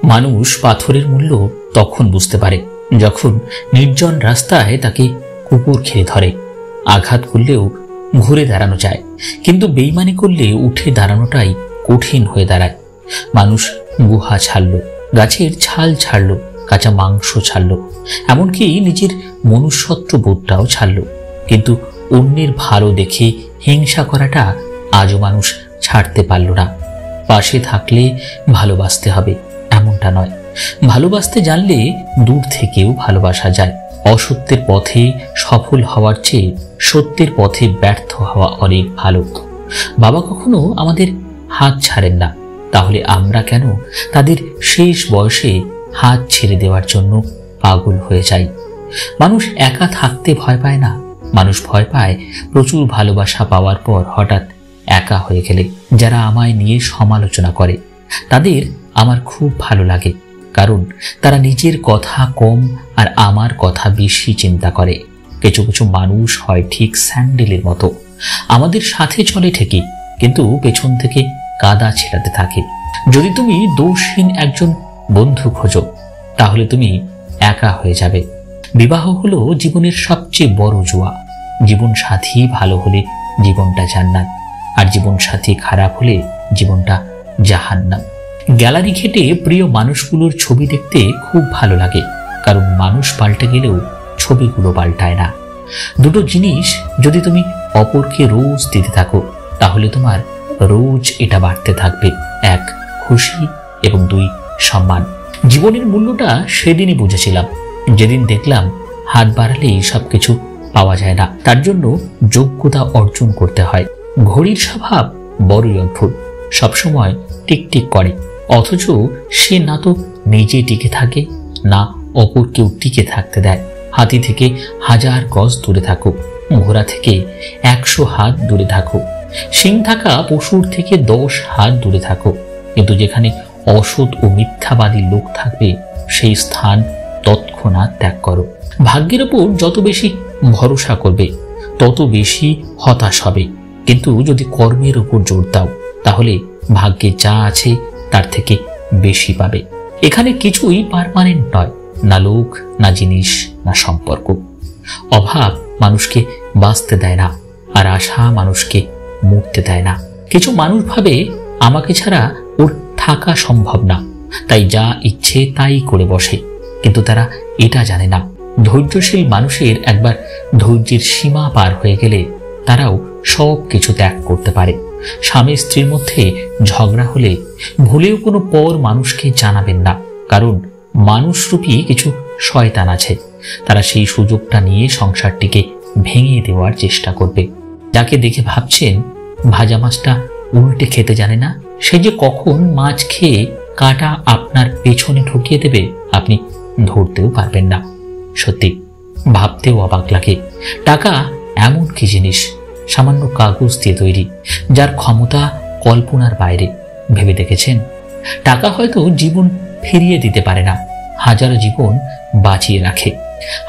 মানুষ পাথরের মূল্য তখন বুঝতে পারে যখন নির্জন রাস্তায় তাকে কুকুর খেয়ে ধরে। আঘাত করলেও ঘুরে দাঁড়ানো যায়, কিন্তু বেইমানি করলে উঠে দাঁড়ানোটাই কঠিন হয়ে দাঁড়ায়। মানুষ গুহা ছাড়ল, গাছের ছাল ছাড়ল, কাঁচা মাংস ছাড়ল, এমনকি নিজের মনুষ্যত্ব বোধটাও ছাড়ল, কিন্তু অন্যের ভালো দেখে হিংসা করাটা আজও মানুষ ছাড়তে পারল না। পাশে থাকলে ভালোবাসতে হবে এমনটা নয়, ভালোবাসতে জানলে দূর থেকেও ভালোবাসা যায়। অসত্যের পথে সফল হওয়ার চেয়ে সত্যের পথে ব্যর্থ হওয়া অনেক ভালো। বাবা কখনো আমাদের হাত ছাড়েন না, তাহলে আমরা কেন তাদের শেষ বয়সে হাত ছেড়ে দেওয়ার জন্য পাগল হয়ে যাই? মানুষ একা থাকতে ভয় পায় না, মানুষ ভয় পায় প্রচুর ভালোবাসা পাওয়ার পর হঠাৎ একা হয়ে গেলে। যারা আমায় নিয়ে সমালোচনা করে তাদের আমার খুব ভালো লাগে, কারণ তারা নিজের কথা কম আর আমার কথা বেশি চিন্তা করে। কিছু কিছু মানুষ হয় ঠিক স্যান্ডেলের মতো, আমাদের সাথে চলে ঠিকই, কিন্তু পেছন থেকে কাদা ছেড়াতে থাকে। যদি তুমি দোষহীন একজন বন্ধু খোঁজো তাহলে তুমি একা হয়ে যাবে। বিবাহ হলো জীবনের সবচেয়ে বড় জুয়া। জীবন সাথী ভালো হলে জীবনটা জান্নাত, আর জীবন সাথী খারাপ হলে জীবনটা জাহান্নাম। গ্যালারি ঘেটে প্রিয় মানুষগুলোর ছবি দেখতে খুব ভালো লাগে, কারণ মানুষ পাল্টে গেলেও ছবিগুলো পাল্টায় না। দুটো জিনিস যদি তুমি অপরকে রোজ দিতে থাকো তাহলে তোমার রোজ এটা বাড়তে থাকবে, এক খুশি এবং দুই সম্মান। জীবনের মূল্যটা সেদিনই বুঝেছিলাম যেদিন দেখলাম হাত বাড়ালেই সবকিছু পাওয়া যায় না, তার জন্য যোগ্যতা অর্জন করতে হয়। ঘড়ির স্বভাব বড়ই অদ্ভুত, সবসময় টিকটিক করে, অথচ সে না তো নিজে টিকে থাকে না অপর কেউ টিকে থাকতে দেয়। হাতি থেকে 1000 গজ দূরে থাকো, ঘোড়া থেকে 100 হাত দূরে থাকো, শিং থাকা পশুর থেকে 10 হাত দূরে থাকো, কিন্তু যেখানে অসৎ ও মিথ্যাবাদী লোক থাকবে সেই স্থান তৎক্ষণাৎ ত্যাগ করো। ভাগ্যের ওপর যত বেশি ভরসা করবে তত বেশি হতাশ হবে, কিন্তু যদি কর্মের উপর জোর দাও তাহলে ভাগ্যে যা আছে তার থেকে বেশি পাবে। এখানে কিছুই পার্মানেন্ট নয়, না লোক, না জিনিস, না সম্পর্ক। অভাব মানুষকে বাঁচতে দেয় না, আর আশা মানুষকে মরতে দেয় না। কিছু মানুষ ভাবে আমাকে ছাড়া ওর থাকা সম্ভব না, তাই যা ইচ্ছে তাই করে বসে, কিন্তু তারা এটা জানে না ধৈর্যশীল মানুষের একবার ধৈর্যের সীমা পার হয়ে গেলে তারাও সব কিছু ত্যাগ করতে পারে। স্বামী স্ত্রীর মধ্যে ঝগড়া হলে ভুলেও কোনো পর মানুষকে জানাবেন না, কারণ মানুষরূপী কিছু শয়তান আছে, তারা সেই সুযোগটা নিয়ে সংসারটিকে ভেঙে দেওয়ার চেষ্টা করবে। যাকে দেখে ভাবছেন ভাজা মাছটা উল্টে খেতে জানে না, সে যে কখন মাছ খেয়ে কাঁটা আপনার পেছনে ঢুকিয়ে দেবে আপনি ধরতেও পারবেন না। সত্যি ভাবতেও অবাক লাগে, টাকা এমন কি জিনিস, সামান্য কাগজ দিয়ে তৈরি, যার ক্ষমতা কল্পনার বাইরে। ভেবে দেখেছেন টাকা হয়তো জীবন ফিরিয়ে দিতে পারে না, হাজারো জীবন বাঁচিয়ে রাখে,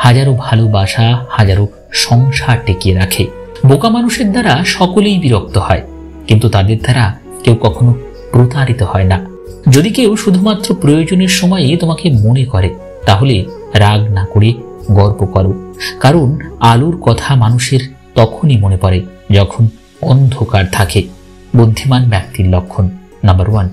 হাজারো ভালোবাসা, হাজারো সংসার টিকিয়ে রাখে। বোকা মানুষের দ্বারা সকলেই বিরক্ত হয়, কিন্তু তাদের দ্বারা কেউ কখনো প্রতারিত হয় না। যদি কেউ শুধুমাত্র প্রয়োজনের সময়ে তোমাকে মনে করে তাহলে রাগ না করে গর্ব করো, কারণ আলোর কথা মানুষের তখনই মনে পড়ে যখন অন্ধকার থাকে। বুদ্ধিমান ব্যক্তির লক্ষণ: নাম্বার 1,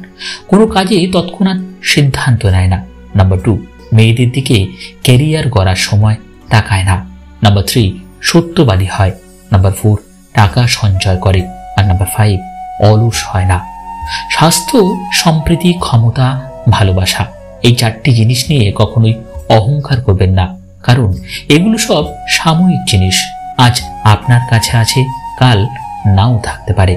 কোনো কাজে তৎক্ষণাৎ সিদ্ধান্ত নেয় না। নাম্বার 2, মেয়েদের দিকে ক্যারিয়ার গড়ার সময় তাকায় না। নাম্বার 3, সত্যবাদী হয়। নাম্বার 4, টাকা সঞ্চয় করে। আর নাম্বার 5, অলস হয় না। স্বাস্থ্য, সম্প্রীতি, ক্ষমতা, ভালোবাসা, এই 4টি জিনিস নিয়ে কখনোই অহংকার করবেন না, কারণ এগুলো সব সাময়িক জিনিস। আজ আপনার কাছে আছে, কাল নাও থাকতে পারে।